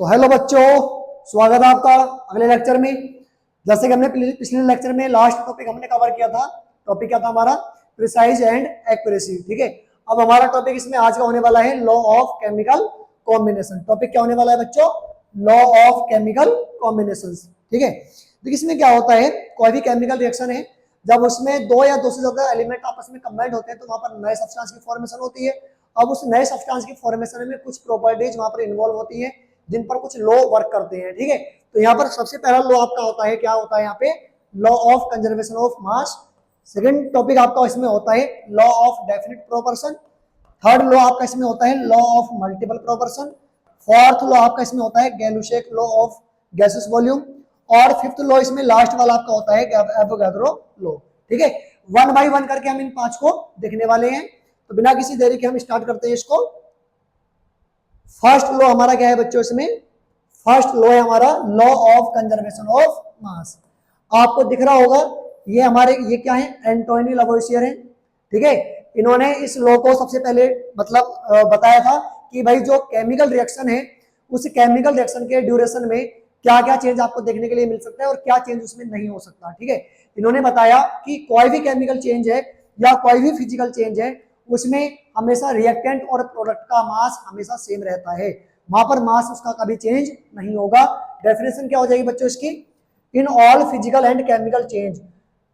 तो हेलो बच्चों, स्वागत है आपका अगले लेक्चर में। जैसे कि हमने पिछले लेक्चर में लास्ट टॉपिक हमने कवर किया था। टॉपिक क्या था हमारा? Precise and accuracy. ठीक है, अब हमारा टॉपिक इसमें आज का होने वाला है law of chemical combination. Topic क्या होने वाला है बच्चों? Law of chemical combination. ठीक है, देखिए इसमें क्या होता है, कोई भी केमिकल रिएक्शन है, जब उसमें दो या दो से ज्यादा एलिमेंट आपस में कंबाइंड होते हैं तो वहां पर नए सब्सटेंस की फॉर्मेशन होती है। अब उस नए सब्सटेंस की फॉर्मेशन में कुछ प्रॉपर्टीज वहां पर इन्वॉल्व होती है जिन पर कुछ लॉ वर्क करते हैं। ठीक है, तो यहाँ पर सबसे पहला लॉ आपका होता है, क्या होता है यहाँ पे? Law of conservation of mass. Second topic आपका इसमें होता है law of definite proportion. Third law आपका इसमें होता है law of multiple proportion. Fourth law आपका इसमें होता है गैलुशेक लॉ ऑफ गैसेस वॉल्यूम। और फिफ्थ लॉ इसमें लास्ट वाला आपका होता है एवोगाड्रो लॉ। ठीक है, वन बाय वन करके हम इन पांच को देखने वाले हैं। तो बिना किसी देरी के हम स्टार्ट करते हैं इसको। फर्स्ट लॉ हमारा क्या है बच्चों? इसमें फर्स्ट लॉ है हमारा law of conservation of mass. आपको दिख रहा होगा ये हमारे ये क्या है? एंटोनी लवोइसियर है। ठीक है, इन्होंने इस लॉ को सबसे पहले मतलब बताया था कि भाई जो केमिकल रिएक्शन है उस केमिकल रिएक्शन के ड्यूरेशन में क्या क्या चेंज आपको देखने के लिए मिल सकता है और क्या चेंज उसमें नहीं हो सकता। ठीक है, इन्होंने बताया कि कोई भी केमिकल चेंज है या कोई भी फिजिकल चेंज है उसमें हमेशा रिएक्टेंट और प्रोडक्ट का मास हमेशा सेम रहता है, वहां पर मास उसका कभी चेंज नहीं होगा। डेफिनेशन क्या हो जाएगी बच्चों इसकी? In all physical and chemical change,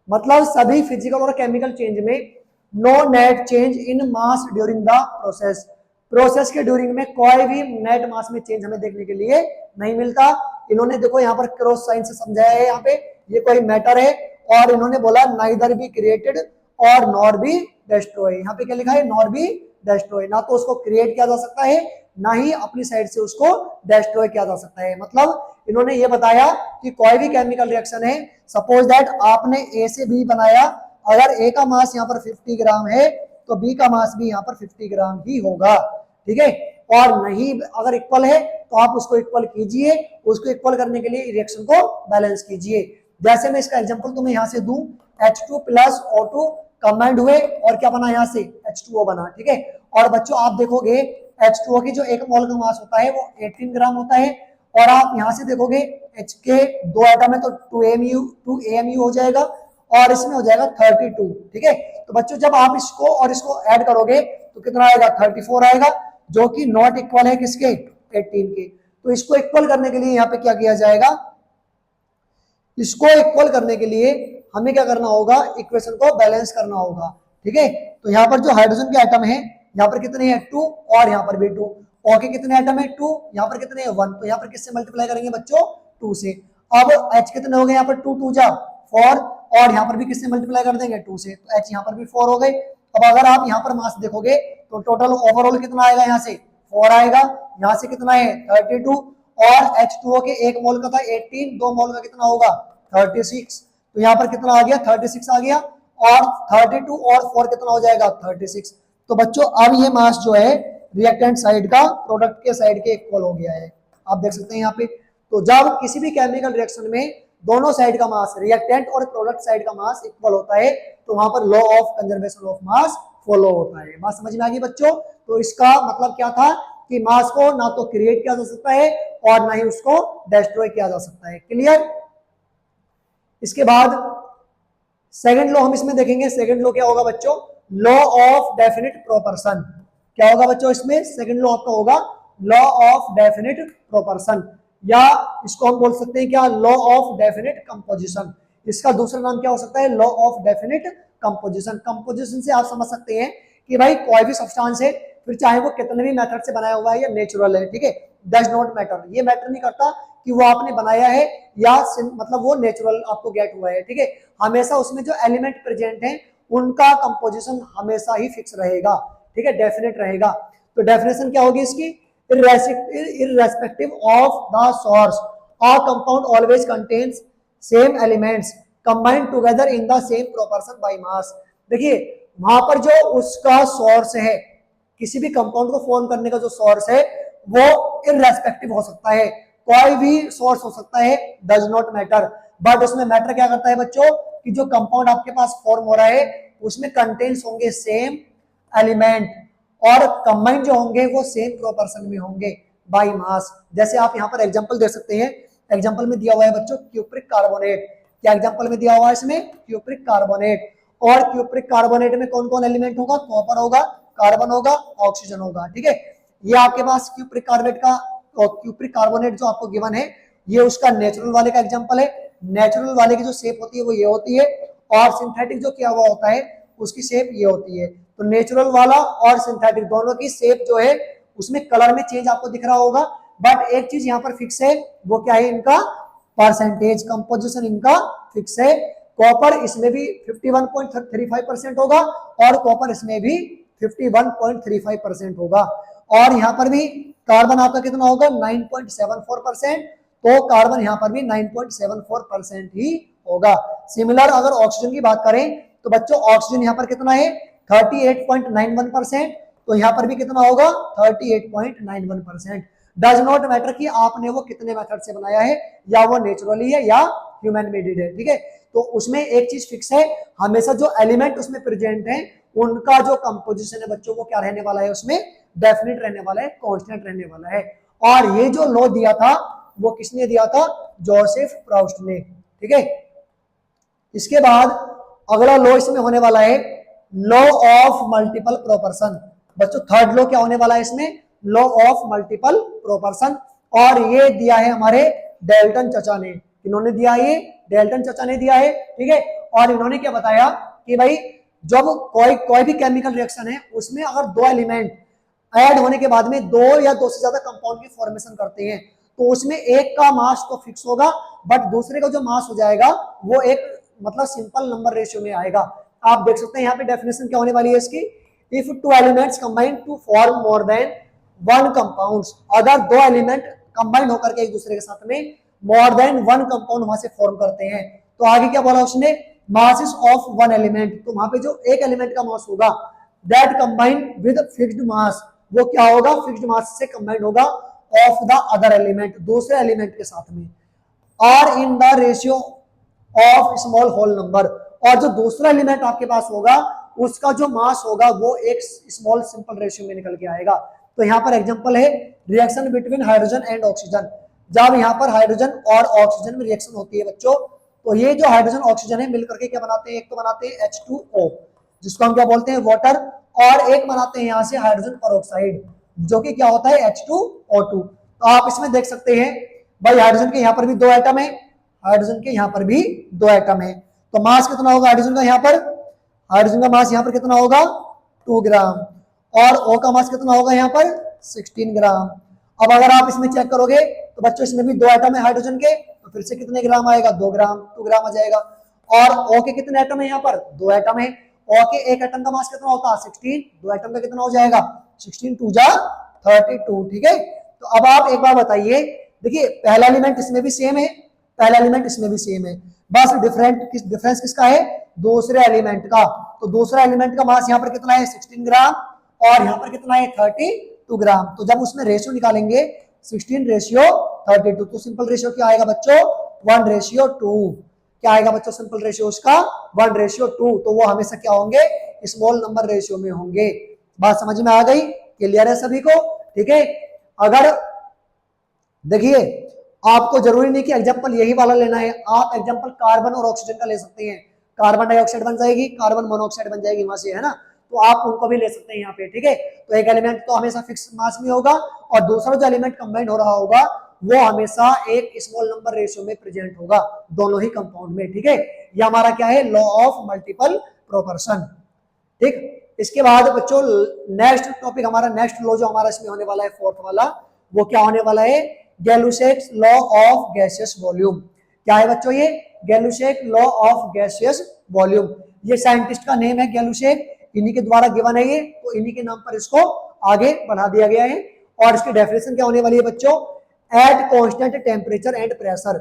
मतलब सभी फिजिकल और केमिकल चेंज में no net change in mass during the process. Process के ड्यूरिंग में कोई भी नेट मास में चेंज हमें देखने के लिए नहीं मिलता। इन्होंने देखो यहाँ पर क्रॉस साइन से समझाया है, यहाँ पे ये कोई मैटर है और इन्होंने बोला नाइदर बी क्रिएटेड और नॉर बी डेस्ट्रॉय। यहाँ पे क्या लिखा है? Nor be destroy. ना तो उसको क्रिएट किया जा सकता है ना ही अपनी साइड से उसको डेस्ट्रॉय किया जा सकता है। मतलब इन्होंने ये बताया कि कोई भी केमिकल रिएक्शन है, सपोज दैट आपने ए से बी बनाया, अगर ए का मास यहाँ पर 50 ग्राम है तो बी का मास भी यहाँ पर 50 ग्राम ही होगा। ठीक है, और नहीं अगर इक्वल है तो आप उसको इक्वल कीजिए, उसको इक्वल करने के लिए रिएक्शन को बैलेंस कीजिए। जैसे मैं इसका एग्जांपल तुम्हें यहाँ से दूं, H2 प्लस O2 कंबाइंड हुए और क्या बना? यहाँ से H2O बना। ठीक है, और बच्चों आप देखोगे H2O की जो एक मोल का मास होता है वो 18 ग्राम होता है, और आप यहाँ से देखोगे H के दो एटम है तो 2AMU हो जाएगा और इसमें हो जाएगा 32। ठीक है, तो बच्चों जब आप इसको और इसको ऐड करोगे तो कितना आएगा? 34 आएगा, जो कि नॉट इक्वल है किसके? 18 के। तो इसको इक्वल करने के लिए यहाँ पे क्या किया जाएगा? इसको इक्वल करने के लिए हमें क्या करना होगा? इक्वेशन को बैलेंस करना होगा। ठीक है, तो यहाँ पर जो हाइड्रोजन के एटम है यहाँ पर कितने हैं? 2 और यहाँ पर भी 2। O के कितने एटम है? 2। यहाँ पर कितने हैं? 1। तो यहाँ पर किससे मल्टीप्लाई करेंगे बच्चों? 2 से। अब H कितने हो गए? यहाँ पर 2 2 जा 4, और यहाँ पर भी किससे मल्टीप्लाई कर देंगे? 2 से। तो H यहाँ पर भी 4 हो गए। अब अगर आप यहाँ पर मास देखोगे तो टोटल ओवरऑल कितना आएगा? यहाँ से 4 आएगा, यहाँ से कितना है? 32, और H2O के एक मोल का था 18, दो मोल का कितना होगा? 36। तो यहाँ पर कितना आ गया? 36 आ गया, और 32 और 4 कितना हो जाएगा? 36। तो बच्चों अब ये मास जो है रिएक्टेंट साइड का प्रोडक्ट के साइड के इक्वल हो गया है, आप देख सकते हैं यहाँ पे। तो जब किसी भी केमिकल रिएक्शन में दोनों साइड का मास, रिएक्टेंट और प्रोडक्ट साइड का मास इक्वल होता है तो वहां पर law of conservation of mass follow होता है। बात समझ में आ गई बच्चों? तो इसका मतलब क्या था कि मास को ना तो क्रिएट किया जा सकता है और ना ही उसको डिस्ट्रॉय किया जा सकता है। क्लियर? इसके बाद सेकंड लॉ हम इसमें देखेंगे। सेकंड लॉ क्या होगा बच्चों? Law of definite proportion. क्या होगा बच्चों इसमें? सेकंड लॉ आपका होगा लॉ ऑफ डेफिनिट प्रोपोर्शन, या इसको हम बोल सकते हैं क्या? Law of definite composition. इसका दूसरा नाम क्या हो सकता है? Law of definite composition. Composition से आप समझ सकते हैं कि भाई कोई भी सब्सटेंस है, फिर चाहे वो कितने भी मेथड से बनाया हुआ है या नेचुरल है, ठीक है, डज नॉट मैटर। ये मैटर नहीं करता कि वो आपने बनाया है या मतलब वो नेचुरल आपको गेट हुआ है। ठीक है, हमेशा उसमें जो एलिमेंट प्रेजेंट है उनका कंपोजिशन हमेशा ही फिक्स रहेगा। ठीक है, डेफिनेट रहेगा। तो डेफिनेशन क्या होगी इसकी? irrespective of the source, a compound always contains same elements combined together in the same proportion by mass। देखिए वहां पर जो उसका सोर्स है, किसी भी कंपाउंड को फॉर्म करने का जो सोर्स है वो इररेस्पेक्टिव हो सकता है, कोई भी सोर्स हो सकता है, डज नॉट मैटर। बट उसमें मैटर क्या करता है बच्चों कि जो कंपाउंड आपके पास फॉर्म हो रहा है उसमें कंटेंट्स होंगे सेम एलिमेंट और कंबाइन जो होंगे वो सेम प्रोपोर्शन में होंगे। By mass. जैसे आप यहाँ पर एग्जांपल दे सकते हैं, एग्जांपल में दिया हुआ है बच्चों क्यूप्रिक कार्बोनेट। क्या एग्जांपल में दिया हुआ है इसमें? Cupric carbonate. और क्यूप्रिक कार्बोनेट में कौन कौन एलिमेंट होगा? कॉपर होगा, कार्बन होगा, ऑक्सीजन होगा। ठीक है, ये आपके पास क्यूप्रिक कार्बोनेट का, क्यूप्रिक कार्बोनेट जो आपको गिवन है, ये उसका नेचुरल वाले का एग्जांपल है। नेचुरल वाले की जो शेप होती है वो ये होती है, और सिंथेटिक जो किया हुआ होता है उसकी शेप ये होती है। तो नेचुरल वाला और सिंथेटिक दोनों की शेप जो है उसमें कलर में चेंज आपको दिख रहा होगा, बट एक चीज यहाँ पर फिक्स है, वो क्या है? इनका परसेंटेज, कंपोजिशन इनका फिक्स है। कॉपर इसमें भी 51.35% होगा, और कॉपर इसमें भी 51.35% होगा। और यहाँ पर भी कार्बन आपका कितना होगा? 9.74%। तो कार्बन यहाँ पर भी 9.74% ही होगा। सिमिलर अगर ऑक्सीजन की बात करें तो बच्चों ऑक्सीजन यहाँ पर कितना है? 38.91%। तो यहाँ पर भी कितना होगा? 38.91%। डज नॉट मैटर कि आपने वो कितने मेथड से बनाया है, या वो नेचुरली है या ह्यूमन मेड है। ठीक है, तो उसमें एक चीज फिक्स है, हमेशा जो एलिमेंट उसमें प्रेजेंट है उनका जो कंपोजिशन है बच्चों वो क्या रहने वाला है? उसमें डेफिनेट रहने वाला है, कांस्टेंट रहने वाला है। और ये जो लॉ दिया था वो किसने दिया था? जोसेफ प्राउस्ट ने। ठीक है, इसके बाद अगला लॉ इसमें होने वाला है लॉ ऑफ मल्टीपल प्रोपोर्शन। बच्चों थर्ड लॉ क्या होने वाला है इसमें? Law of multiple proportion. और ये दिया है हमारे डेल्टन चचा ने। इन्होंने दिया है, ये डेल्टन चचा ने दिया है। ठीक है, और इन्होंने क्या बताया कि भाई जब कोई भी केमिकल रिएक्शन है उसमें अगर दो एलिमेंट ऐड होने के बाद में दो या दो से ज्यादा कंपाउंड की फॉर्मेशन करते हैं तो उसमें एक का मास तो फिक्स होगा, बट दूसरे का जो मास हो जाएगा वो एक मतलब सिंपल नंबर रेशियो में आएगा। आप देख सकते हैं यहाँ पे डेफिनेशन क्या होने वाली है इसकी? If two elements combine to form more than one compounds, अगर दो एलिमेंट कंबाइन होकर के एक दूसरे के साथ में मोर देन वन कंपाउंड वहां से फॉर्म करते हैं, तो आगे क्या बोला उसने? Masses of one element. तो वहां पे जो एक एलिमेंट का मास होगा that combine with fixed mass, वो क्या होगा? फिक्स्ड मास से कंबाइन होगा ऑफ द अदर एलिमेंट, दूसरे एलिमेंट के साथ में, और in the ratio of small whole number. और जो दूसरा एलिमेंट आपके पास होगा उसका जो मास होगा वो एक स्मॉल सिंपल रेशियो में निकल के आएगा। तो यहाँ पर एग्जांपल है reaction between hydrogen and oxygen. जब यहाँ पर हाइड्रोजन और ऑक्सीजन में रिएक्शन होती है बच्चों, तो ये जो हाइड्रोजन ऑक्सीजन है मिलकर के क्या बनाते हैं? एक तो बनाते हैं H2O जिसको हम क्या बोलते हैं? वाटर, और एक बनाते हैं यहाँ से हाइड्रोजन पेरोक्साइड जो कि क्या होता है? H2O2। तो आप इसमें देख सकते हैं भाई हाइड्रोजन के यहाँ पर भी दो एटम है, हाइड्रोजन के यहाँ पर भी दो एटम है। तो मास कितना होगा हाइड्रोजन का? यहाँ पर हाइड्रोजन का मास यहाँ पर कितना होगा? 2 ग्राम, और O का मास कितना होगा यहाँ पर? 16 ग्राम। अब अगर आप इसमें चेक करोगे तो बच्चों इसमें भी दो एटम है हाइड्रोजन के, तो फिर से कितने ग्राम आएगा? 2 ग्राम, 2 ग्राम आ जाएगा। और O के कितने एटम है यहाँ पर? 2 एटम है। O के एक एटम का मास कितना होता है? 16। दो एटम का कितना हो जाएगा? 16 2 जा 32। ठीक है, तो अब आप एक बार बताइए, देखिए पहला एलिमेंट इसमें भी सेम है, पहला एलिमेंट इसमें भी सेम है, बस डिफरेंस किसका है? दूसरे एलिमेंट का। तो दूसरा एलिमेंट का मास यहाँ पर कितना है? 16 ग्राम, और यहाँ पर कितना है? 32 ग्राम। तो जब उसमें रेशियो निकालेंगे 16:32, तो सिंपल रेशियो क्या आएगा बच्चों? 1:2। क्या आएगा बच्चों सिंपल रेशियो उसका? 1:2। तो वो हमेशा क्या होंगे? स्मॉल नंबर रेशियो में होंगे। बात समझ में आ गई? क्लियर है सभी को? ठीक है, अगर देखिए आपको जरूरी नहीं कि एग्जांपल यही वाला लेना है, आप एग्जांपल कार्बन और ऑक्सीजन का ले सकते हैं। कार्बन डाइऑक्साइड बन जाएगी, कार्बन मोनोऑक्साइड बन जाएगी वहां से, है ना? तो आप उनको भी ले सकते हैं यहाँ पे। ठीक है, तो एक एलिमेंट तो हमेशा फिक्स मास में होगा, और दूसरा जो एलिमेंट कंबाइन हो रहा होगा वो हमेशा एक स्मॉल नंबर रेशियो में प्रेजेंट होगा दोनों ही कंपाउंड में। ठीक है, ये हमारा क्या है? Law of multiple proportion. ठीक, इसके बाद बच्चों नेक्स्ट टॉपिक हमारा, नेक्स्ट लॉ जो हमारा इसमें होने वाला है फोर्थ वाला, वो क्या होने वाला है? गैलुसेक्स लॉ ऑफ गैसियस वॉल्यूम। क्या है बच्चों ये? Gay-Lussac law of gaseous volume. ये साइंटिस्ट का नेम है गैलुसेक, इन्हीं के द्वारा गिवन है ये, तो इन्हीं के नाम पर इसको आगे बढ़ा दिया गया है। और इसकी डेफिनेशन क्या होने वाली है बच्चों? At constant temperature and pressure.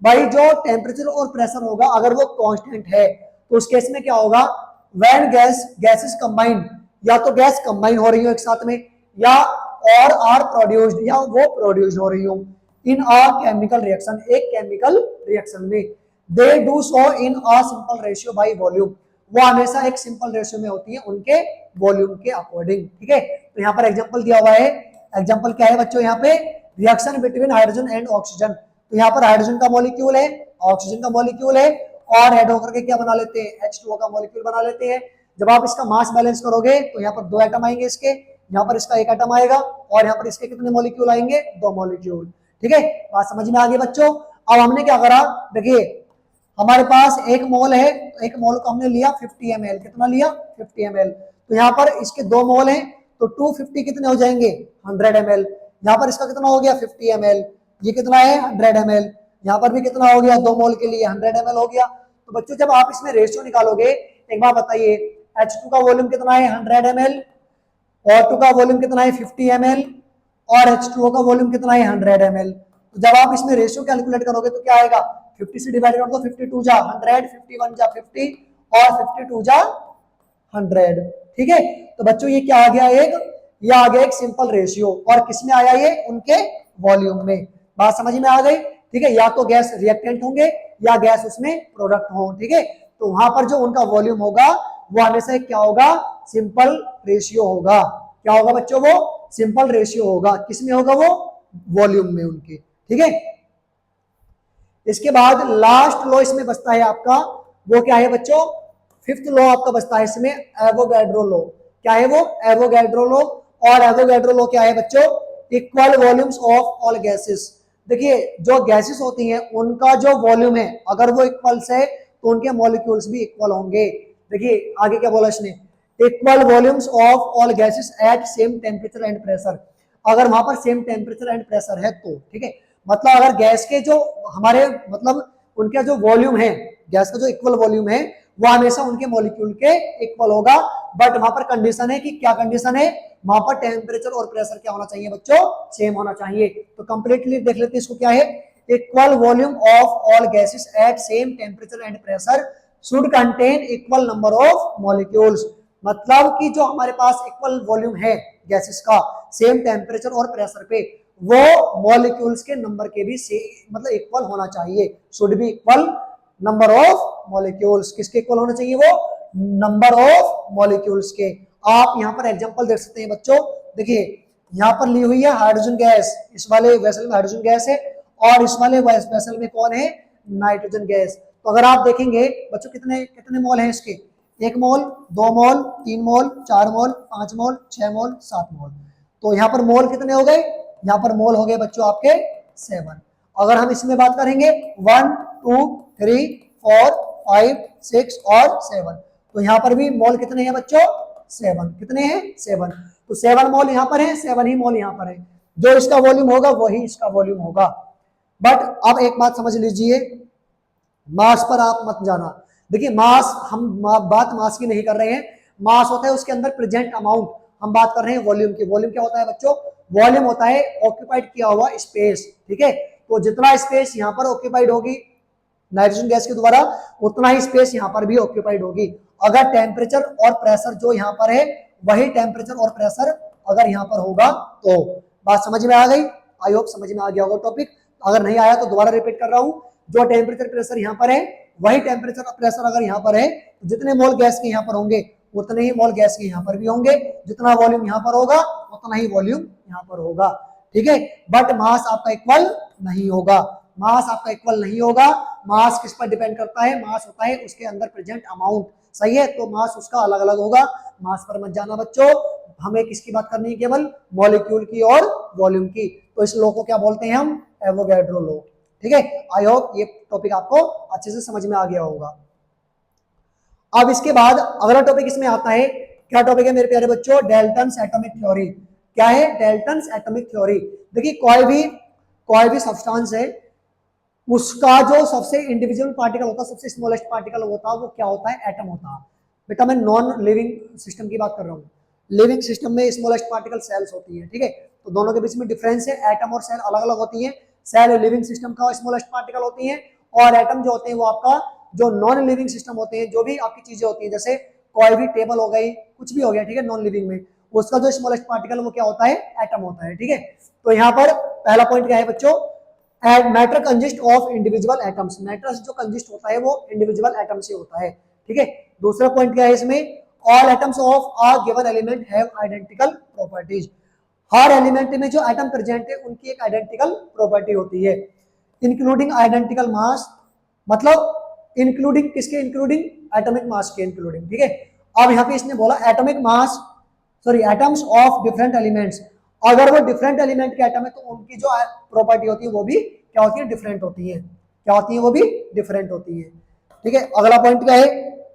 भाई जो टेम्परेचर और प्रेशर होगा अगर वो कांस्टेंट है तो उस केस में क्या होगा? व्हेन गैसेस कंबाइन, या तो गैस कंबाइन हो रही हो एक साथ में, या और आर प्रोड्यूस्ड, या वो प्रोड्यूस हो रही हो इन अ केमिकल रिएक्शन, एक केमिकल रिएक्शन में, they do so in a simple ratio by volume. वो हमेशा एक सिंपल रेशियो में होती है उनके वॉल्यूम के अकॉर्डिंग। ठीक है, तो यहाँ पर एग्जांपल दिया हुआ है एग्जांपल क्या है बच्चों यहाँ पे, reaction between hydrogen and oxygen. तो यहाँ पर हाइड्रोजन का मॉलिक्यूल है, ऑक्सीजन का मॉलिक्यूल है, और ऐड होकर के क्या बना लेते हैं, H2O का मॉलिक्यूल बना लेते हैं। जब आप इसका मास बैलेंस करोगे तो यहाँ पर 2 एटम आएंगे इसके, यहाँ पर इसका 1 एटम आएगा, और यहाँ पर इसके कितने मॉलिक्यूल आएंगे, 2 मॉलिक्यूल। ठीक है, बात समझ में आ गई बच्चों। अब हमने क्या करा, देखिए हमारे पास 1 मोल है, तो 1 मोल को हमने लिया 50 ml, कितना लिया 50 ml। तो यहाँ पर इसके 2 मोल हैं, तो 250 कितने हो जाएंगे 100 ml। यहाँ पर इसका कितना हो गया 50 ml, ये कितना है 100 ml, यहाँ पर भी कितना हो गया 2 मोल के लिए 100 ml हो गया। तो बच्चों जब आप इसमें रेशियो निकालोगे, एक बार बताइए, H2 का वॉल्यूम कितना है 100 ml, O2 का वॉल्यूम कितना है 50 ml, और H2O का वॉल्यूम कितना है 100 ml। तो जब आप इसमें रेशियो कैलकुलेट करोगे तो क्या आएगा, 50 से डिवाइड कर दो, 52 जा 100, 51 जा 50, और 52 जा 100। ठीक है, तो बच्चों ये क्या आ गया, ये आ गया एक सिंपल रेशियो, और किसमें आया ये, उनके वॉल्यूम में। बात समझ में आ गई। ठीक है, या तो गैस रिएक्टेंट होंगे या गैस उसमें प्रोडक्ट हो। ठीक है, तो वहां पर जो उनका वॉल्यूम होगा वो हमेशा क्या होगा, सिंपल रेशियो होगा। क्या होगा बच्चों, वो सिंपल रेशियो होगा, किसमें होगा, वो वॉल्यूम में उनके। ठीक है, इसके बाद लास्ट लॉ इसमें बचता है आपका, वो क्या है बच्चों, 5th लॉ आपका बचता है इसमें, एवोगैड्रो लॉ। क्या है वो, एवोगैड्रो लॉ। और एवोगैड्रो लॉ क्या है बच्चों, equal volumes of all gases. देखिए जो गैसेस होती हैं उनका जो वॉल्यूम है, अगर वो इक्वल्स है तो उनके मॉलिक्यूल्स भी इक्वल होंगे। देखिए आगे क्या बोला इसने, equal volumes of all gases at same temperature and pressure. अगर वहां पर सेम टेम्परेचर एंड प्रेशर है तो, ठीक है, मतलब अगर गैस के जो हमारे मतलब उनका जो वॉल्यूम है, गैस का जो इक्वल वॉल्यूम है वो हमेशा उनके मॉलिक्यूल के इक्वल होगा। बट वहां पर कंडीशन है कि क्या कंडीशन है, वहां पर टेम्परेचर और प्रेशर क्या होना चाहिए बच्चों, सेम होना चाहिए। तो कंप्लीटली देख लेते हैं इसको, क्या है, equal volume of all gases at same temperature and pressure should contain equal number of molecules. मतलब कि जो हमारे पास इक्वल वॉल्यूम है गैसेस का, सेम टेम्परेचर और प्रेशर पे, वो मॉलिक्यूल्स के नंबर के भी मतलब इक्वल होना चाहिए। Should be equal number of molecules, किसके इक्वल होना चाहिए, वो नंबर ऑफ मॉलिक्यूल्स के। आप यहाँ पर एग्जांपल देख सकते हैं बच्चों, देखिए यहाँ पर ली हुई है हाइड्रोजन गैस, इस वाले वेसल में हाइड्रोजन गैस है, और इस वाले वेसल में कौन है, नाइट्रोजन गैस। तो अगर आप देखेंगे बच्चों कितने कितने मोल हैं इसके, 1 मोल, 2 मोल, 3 मोल, 4 मोल, 5 मोल, 6 मोल, 7 मोल। तो यहाँ पर मोल कितने हो गए, यहाँ पर मोल हो गए बच्चों आपके 7। अगर हम इसमें बात करेंगे 1, 2, 3, 4, 5, 6 और 7, तो यहाँ पर भी मोल कितने हैं बच्चों, 7। कितने हैं, 7। तो 7 मोल यहाँ पर है, 7 ही मोल यहाँ पर है। जो इसका वॉल्यूम होगा वही इसका वॉल्यूम होगा। बट अब एक बात समझ लीजिए, मास पर आप मत जाना। देखिए मास, हम बात मास की नहीं कर रहे हैं, मास होता है उसके अंदर प्रेजेंट अमाउंट, हम बात कर रहे हैं वॉल्यूम की। वॉल्यूम क्या होता है बच्चों, वॉल्यूम होता है ऑक्यूपाइड किया हुआ स्पेस। ठीक है, तो जितना स्पेस यहाँ पर ऑक्यूपाइड होगी नाइट्रोजन गैस के द्वारा, उतना ही स्पेस यहाँ पर भी ऑक्यूपाइड होगी। अगर टेम्परेचर और प्रेशर जो यहाँ पर है वही टेम्परेचर और प्रेशर अगर यहाँ पर होगा तो। बात समझ में आ गई, आई होप समझ में आ गया होगा टॉपिक। अगर नहीं आया तो दोबारा रिपीट कर रहा हूँ, जो टेम्परेचर प्रेशर यहाँ पर है वही टेम्परेचर और प्रेशर अगर यहाँ पर है, तो जितने मोल गैस के यहाँ पर होंगे उतने ही मोल गैस के यहाँ पर भी होंगे। जितना वॉल्यूम यहाँ पर होगा उतना ही वॉल्यूम यहाँ पर होगा। ठीक है, बट मास आपका इक्वल नहीं होगा, मास आपका इक्वल नहीं होगा। मास किस पर डिपेंड करता है, मास होता है उसके अंदर प्रेजेंट अमाउंट। सही है, तो मास उसका अलग अलग होगा। मास पर मत जाना बच्चों, हमें किसकी बात करनी है, केवल मॉलिक्यूल की और वॉल्यूम की। तो इस लॉ को क्या बोलते हैं हम, एवोगैड्रो लॉ। ठीक है, आई होप ये टॉपिक आपको अच्छे से समझ में आ गया होगा। अब इसके बाद अगला टॉपिक इसमें आता है, क्या टॉपिक है मेरे प्यारे बच्चों, डाल्टन्स एटॉमिक थ्योरी। क्या है, डाल्टन्स एटॉमिक थ्योरी। देखिए कोई भी सब्सटेंस है, उसका जो सबसे इंडिविजुअल पार्टिकल होता है, सबसे स्मॉलेस्ट पार्टिकल होता है, वो क्या होता है, एटम होता है। बेटा मैं नॉन लिविंग सिस्टम की बात कर रहा हूँ, लिविंग सिस्टम में स्मॉलेस्ट पार्टिकल सेल्स होती है। ठीक है, तो दोनों के बीच में डिफरेंस है, एटम और सेल अलग अलग होती है। सेल लिविंग सिस्टम का स्मॉलेस्ट पार्टिकल होती है, और एटम जो होते हैं वो आपका जो नॉन लिविंग सिस्टम होते हैं, जो भी आपकी चीजें होती है, जैसे कोई भी टेबल हो गई, कुछ भी हो गया, ठीक है, नॉन लिविंग में उसका जो स्मॉलेस्ट पार्टिकल वो क्या होता है, एटम होता है। ठीक है, तो यहाँ पर पहला पॉइंट क्या है बच्चों, matter consist of individual atoms. Matter जो कंजिस्ट होता है वो इंडिविजुअल एटम से होता है। ठीक है, दूसरा पॉइंट क्या है इसमें, all atoms of a given element have identical properties. Her element में जो एटम प्रेजेंट है उनकी एक आइडेंटिकल प्रॉपर्टी होती है, इंक्लूडिंग आइडेंटिकल मास, मतलब इंक्लूडिंग किसके, इंक्लूडिंग एटॉमिक मास के इंक्लूडिंग, ठीक है। अब यहाँ पे इसने बोला atomic mass, sorry atoms of different elements, अगर वो डिफरेंट एलिमेंट के एटम है तो उनकी जो प्रॉपर्टी होती है वो भी क्या होती है, डिफरेंट होती है, क्या होती है, वो भी डिफरेंट होती है, ठीक है। अगला पॉइंट क्या है,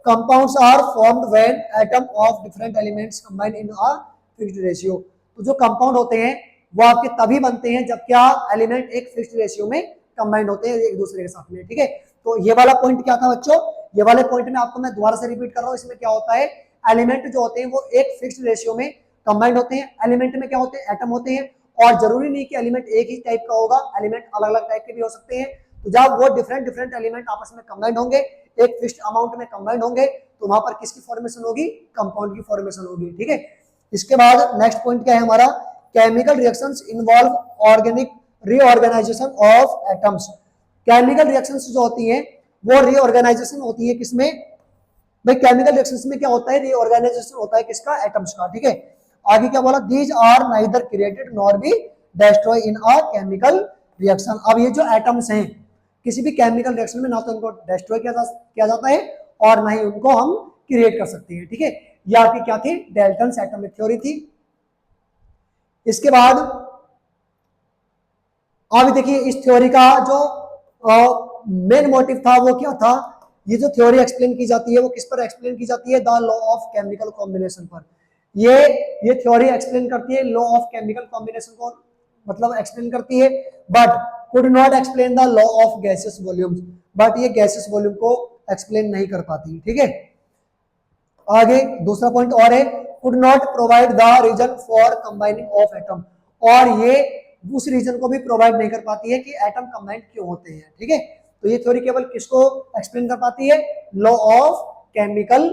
compounds are formed when atom of different elements combine in a fixed ratio, तो जो कंपाउंड होते हैं वो आपके तभी बनते हैं जब क्या एलिमेंट एक फिक्स्ड रेशियो में कंबाइंड होते हैं एक दूसरे के साथ में, ठीक है। तो ये वाला पॉइंट क्या था बच्चों, ये वाले पॉइंट में आपको मैं दोबारा से रिपीट कर रहा हूँ, इसमें क्या होता है, एलिमेंट जो होते हैं वो एक फिक्स्ड रेशियो में कंबाइंड होते हैं, एलिमेंट में क्या होते हैं, एटम होते हैं, और जरूरी नहीं कि एलिमेंट एक ही टाइप का होगा, एलिमेंट अलग अलग टाइप के भी हो सकते हैं। तो जब वो डिफरेंट डिफरेंट एलिमेंट आपस में कंबाइंड होंगे, एक फिक्स्ड अमाउंट में कंबाइंड होंगे, तो वहां पर किसकी फॉर्मेशन होगी, कंपाउंड की फॉर्मेशन होगी, ठीक है। इसके बाद नेक्स्ट पॉइंट क्या है हमारा, chemical reactions involve organic reorganisation of atoms, chemical reactions जो होती हैं वो रीऑर्गेनाइजेशन होती है किसमें, भाई केमिकल रिएक्शंस में क्या होता है, रीऑर्गेनाइजेशन होता है किसका, एटम्स का, ठीक है। आगे क्या बोला, these are neither created nor be destroy in a chemical reaction, अब ये जो एटम्स हैं किसी भी केमिकल रिएक्शन में ना तो इनको डिस्ट्रॉय किया जाता है और ना ही उनको हम क्रिएट कर सकते हैं, ठीक है। ये आपकी क्या थी, डाल्टन्स एटॉमिक थ्योरी थी। इसके बाद अब देखिए इस थ्योरी का जो मेन मोटिव था वो क्या था, ये जो थ्योरी एक्सप्लेन की जाती है वो किस पर एक्सप्लेन की जाती है, the law of chemical combination पर, ये थ्योरी एक्सप्लेन करती है लॉ ऑफ केमिकल कॉम्बिनेशन को, मतलब एक्सप्लेन करती है, but could not explain the law of gases volumes, but ये गैसेस वॉल्यूम को एक्सप्लेन नहीं कर पाती, ठीक है। आगे दूसरा पॉइंट और है, could not provide the reason for combining of atom, और ये उस रीजन को भी प्रोवाइड नहीं कर पाती है कि एटम कंबाइंड क्यों होते हैं, ठीक है। तो ये थ्योरी केवल किसको एक्सप्लेन कर पाती है, लॉ ऑफ केमिकल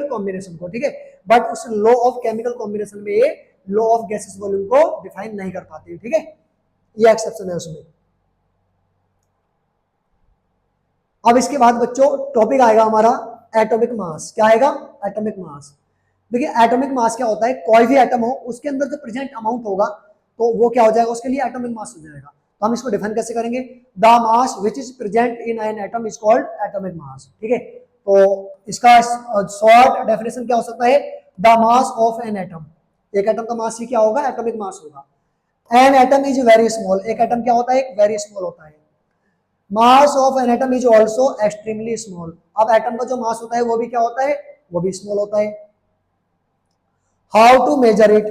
कॉम्बिनेशन को, ठीक है, बट उस लॉ ऑफ केमिकल कॉम्बिनेशन में ये लॉ ऑफ गैसेस वॉल्यूम को डिफाइन नहीं कर पाती है, ठीक है, ये एक्सेप्शन है उसमें। अब इसके बाद बच्चों टॉपिक आएगा हमारा एटॉमिक मास, क्या आएगा, एटॉमिक मास। देखिए एटॉमिक मास क्या होता है, कोई भी एटम हो उसके अंदर जो प्रेजेंट अमाउंट होगा तो वो क्या हो जाएगा, उसके लिए एटॉमिक मास हो जाएगा। तो हम इसको डिफाइन कैसे करेंगे, the mass which is present in an atom is called atomic mass, ठीक है। तो इसका शॉर्ट डेफिनेशन क्या हो सकता है, the mass of an atom, एक एटम का मास ही क्या होगा, एटॉमिक मास होगा। An atom is very small, एक एटम क्या होता है, एक वेरी स्मॉल होता है। Mass of an atom is also extremely small, अब एटम का जो मास होता है वो भी क्या होता है, वो भी स्मॉल होता है। हाउ टू मेजर इट,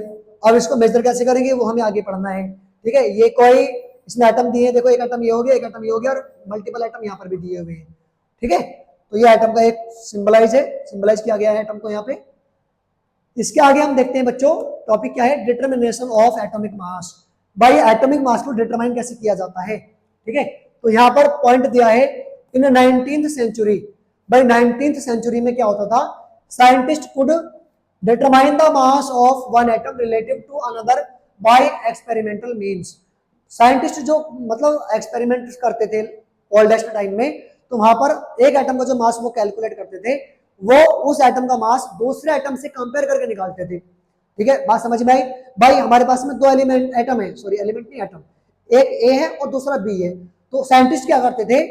अब इसको मेजर कैसे करेंगे वो हमें आगे पढ़ना है, ठीक है। ये कोई इसमें एटम दिए हैं, देखो एक एटम ये हो गया, एक एटम ये हो गया, और मल्टीपल एटम यहाँ पर भी दिए हुए हैं, ठीक है। तो ये एटम का एक सिंबलाइज है, सिंबलाइज किया गया है एटम को यहाँ पे। इसके आगे हम देखते हैं बच्चों टॉपिक क्या है, डिटरमिनेशन ऑफ एटॉमिक मास, भाई एटॉमिक मास को डिटरमाइन कैसे किया जाता है, ठीक है। तो यहाँ पर पॉइंट दिया है, इन 19th सेंचुरी, भाई 19th सेंचुरी में क्या होता था, scientist could determine the mass of one atom relative to another by experimental means, scientist जो मतलब एक्सपेरिमेंट करते थे ओल्डेस्ट टाइम में, तो वहां पर एक एटम का जो मास वो कैलकुलेट करते थे, वो उस एटम का मास दूसरे एटम से कंपेयर करके निकालते थे, ठीक है। बात समझ में आई, भाई हमारे पास में दो एलिमेंट एटम है, सॉरी एलिमेंट नहीं एटम, एक ए है और दूसरा बी है, तो साइंटिस्ट क्या करते थे,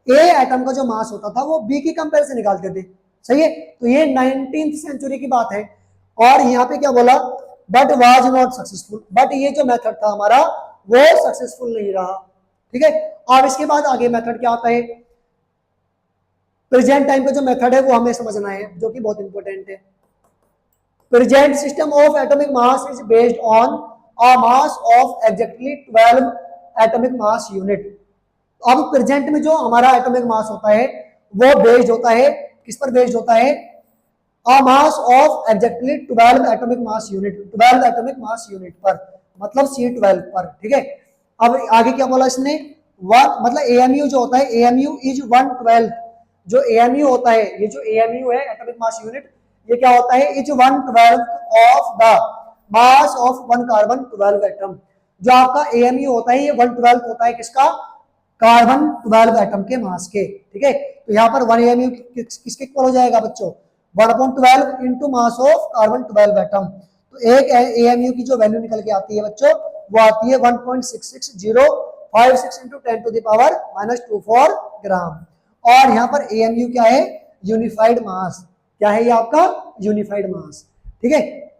ए एटम का जो मास होता था वो बी की कंपेयर से निकालते थे, सही है। तो ये 19th सेंचुरी की बात है, और यहाँ पे क्या बोला, but was not successful, but ये जो मेथड था हमारा वो सक्सेसफुल नहीं रहा, ठीक है। अब इसके बाद आगे मेथड क्या आता है, प्रेजेंट टाइम का जो मेथड है वो हमें समझना है, जो कि बहुत इंपॉर्टेंट है। Present system of atomic mass is based on a mass of exactly 12 atomic mass unit, अब प्रेजेंट में जो हमारा एटॉमिक मास होता है वो बेस्ड होता है, किस पर बेस्ड होता है, a mass of exactly 12 atomic mass unit, 12 atomic mass unit पर, मतलब C12 पर, ठीक है। अब आगे क्या बोला इसने, मतलब AMU जो होता है, AMU इज 1/12, जो AMU होता है, ये जो AMU है एटॉमिक मास यूनिट, ये क्या होता है, is 1/12 of the mass of one carbon 12 atom, जो आपका AMU होता है ये 1/12 होता है किसका, कार्बन 12 एटम के मास के, ठीक है। तो यहाँ पर 1 AMU किसके इक्वल हो जाएगा बच्चों, 1/12 into mass of carbon 12 atom, तो एक एएमयू की जो वैल्यू निकल के आती है बच्चों वो आती है 1.66056 इंटू 10⁻⁻24 ग्राम। और यहाँ पर एएमयू क्या है, यूनिफाइड मास। क्या है ये आपका यूनिफाइड मास, ठीक है।